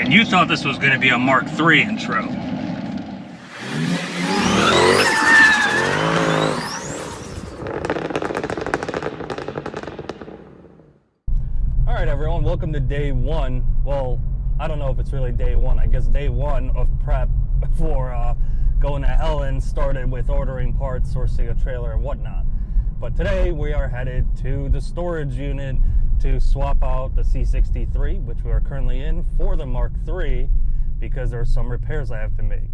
and you thought this was going to be a Mark III intro. Alright everyone, welcome to day one. Well, I don't know if it's really day one. I guess day one of prep for going to Helen started with ordering parts, sourcing a trailer and whatnot. But today we are headed to the storage unit to swap out the C63, which we are currently in, for the Mark III because there are some repairs I have to make.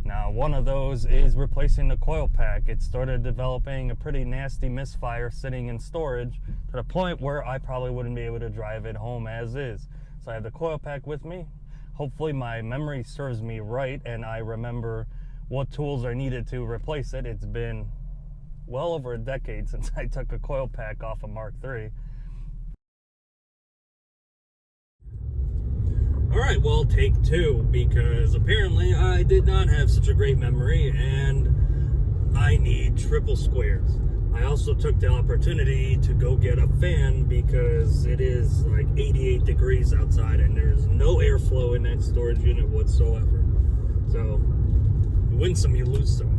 Now, one of those is replacing the coil pack. It started developing a pretty nasty misfire sitting in storage to the point where I probably wouldn't be able to drive it home as is. So I have the coil pack with me. Hopefully my memory serves me right and I remember what tools are needed to replace it. It's been well over a decade since I took a coil pack off a Mark III. Alright, well, take two, because apparently I did not have such a great memory and I need triple squares. I also took the opportunity to go get a fan because it is like 88 degrees outside and there's no airflow in that storage unit whatsoever. So, you win some, you lose some.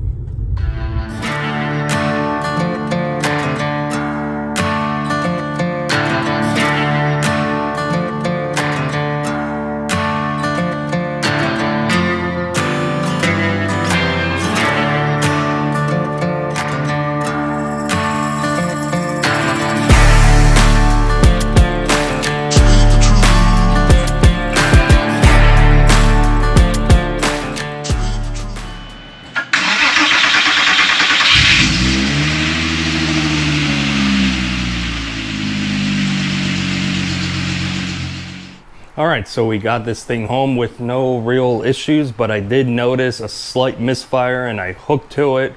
Alright, so we got this thing home with no real issues, but I did notice a slight misfire and I hooked to it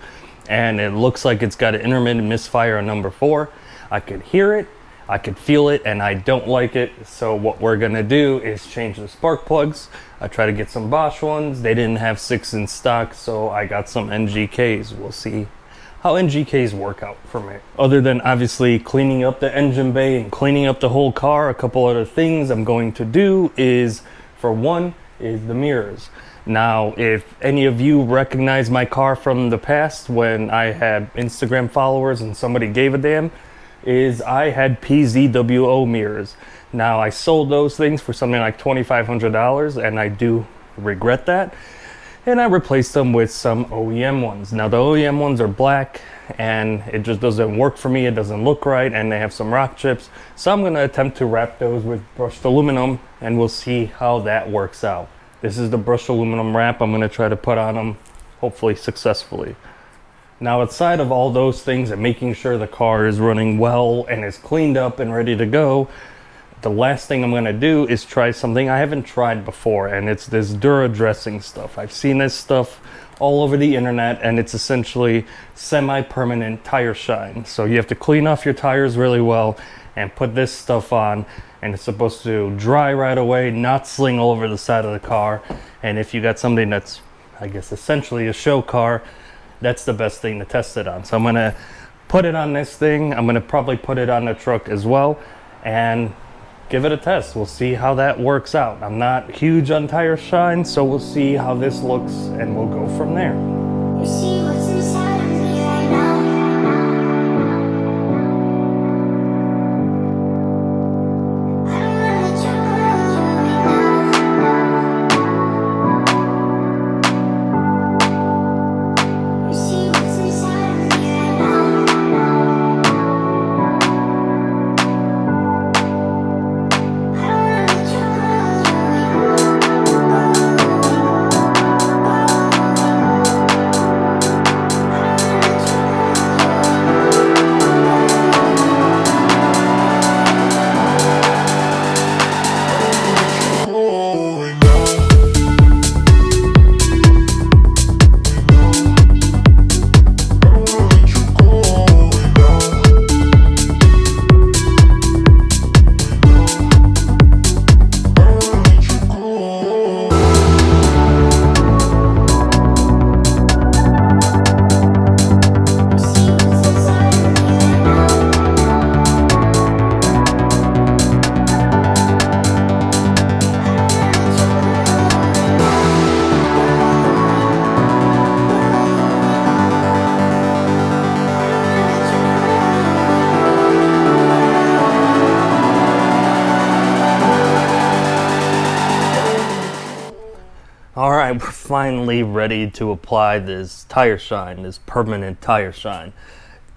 and it looks like it's got an intermittent misfire on number 4. I could hear it, I could feel it, and I don't like it. So what we're gonna do is change the spark plugs. I tried to get some Bosch ones. They didn't have 6 in stock, so I got some NGKs. We'll see how NGKs work out for me. Other than obviously cleaning up the engine bay and cleaning up the whole car, a couple other things I'm going to do is, for one, is the mirrors. Now, if any of you recognize my car from the past when I had Instagram followers and somebody gave a damn, is I had PZWO mirrors. Now, I sold those things for something like $2,500 and I do regret that. And I replaced them with some OEM ones. Now the OEM ones are black and it just doesn't work for me. It doesn't look right and they have some rock chips. So I'm gonna attempt to wrap those with brushed aluminum and we'll see how that works out. This is the brushed aluminum wrap I'm gonna try to put on them, hopefully successfully. Now outside of all those things and making sure the car is running well and is cleaned up and ready to go, the last thing I'm gonna do is try something I haven't tried before, and it's this Dura dressing stuff. I've seen this stuff all over the internet and it's essentially semi-permanent tire shine. So you have to clean off your tires really well and put this stuff on, and it's supposed to dry right away, not sling all over the side of the car. And if you got something that's, I guess, essentially a show car, that's the best thing to test it on. So I'm gonna put it on this thing. I'm gonna probably put it on the truck as well and give it a test. We'll see how that works out. I'm not huge on tire shine, so we'll see how this looks and we'll go from there. You see what's inside of me right now. I don't wanna let you go right now. You see what's inside of me right now. I don't wanna let you go right now. I were finally ready to apply this tire shine, this permanent tire shine.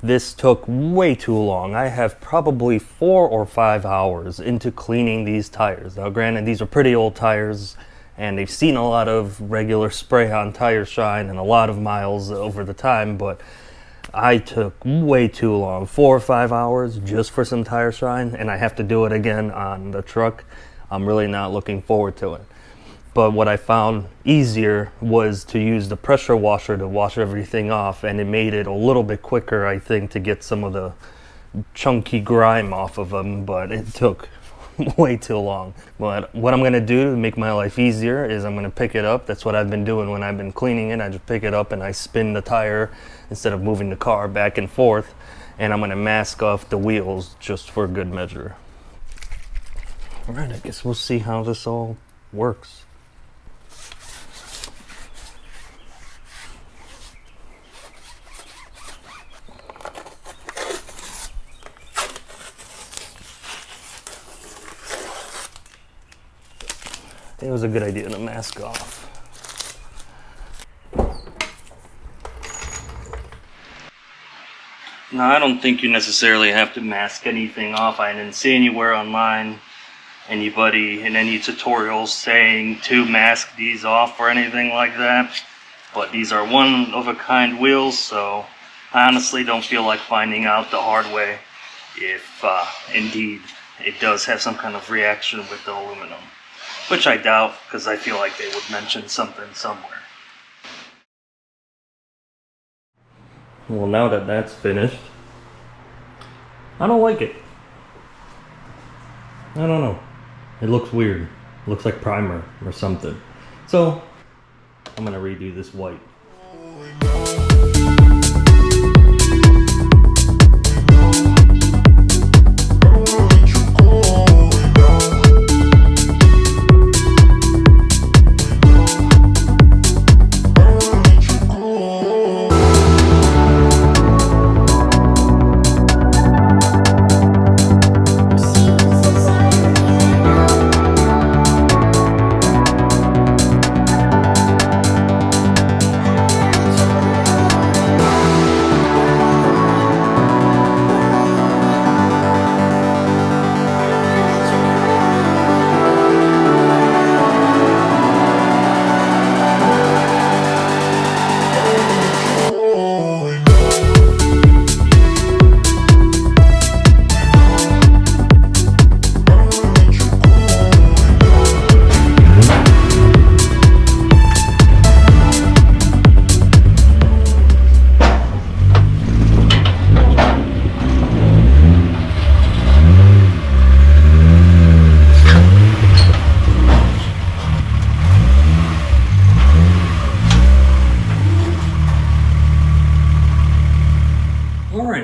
This took way too long. I have probably 4 or 5 hours into cleaning these tires. Now granted, these are pretty old tires and they've seen a lot of regular spray on tire shine and a lot of miles over the time, but I took way too long, 4 or 5 hours just for some tire shine, and I have to do it again on the truck. I'm really not looking forward to it. But what I found easier was to use the pressure washer to wash everything off, and it made it a little bit quicker, I think, to get some of the chunky grime off of them, but it took way too long. But what I'm going to do to make my life easier is I'm going to pick it up. That's what I've been doing when I've been cleaning it. I just pick it up and I spin the tire instead of moving the car back and forth, and I'm going to mask off the wheels just for good measure. All right, I guess we'll see how this all works. It was a good idea to mask off. Now, I don't think you necessarily have to mask anything off. I didn't see anywhere online anybody in any tutorials saying to mask these off or anything like that. But these are one-of-a-kind wheels, so I honestly don't feel like finding out the hard way if indeed it does have some kind of reaction with the aluminum. Which I doubt, because I feel like they would mention something somewhere. Well, now that that's finished, I don't like it. I don't know. It looks weird. It looks like primer or something. So, I'm gonna redo this white.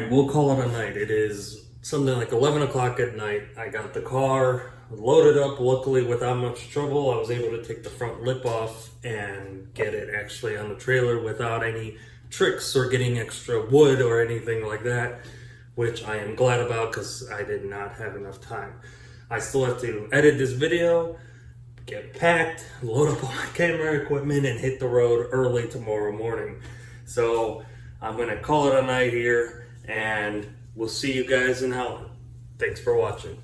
We'll call it a night. It is something like 11 o'clock at night. I got the car loaded up, luckily without much trouble. I was able to take the front lip off and get it actually on the trailer without any tricks or getting extra wood or anything like that, which I am glad about because I did not have enough time. I still have to edit this video, get packed, load up all my camera equipment, and hit the road early tomorrow morning. So I'm going to call it a night here, and we'll see you guys in Helen. Thanks for watching.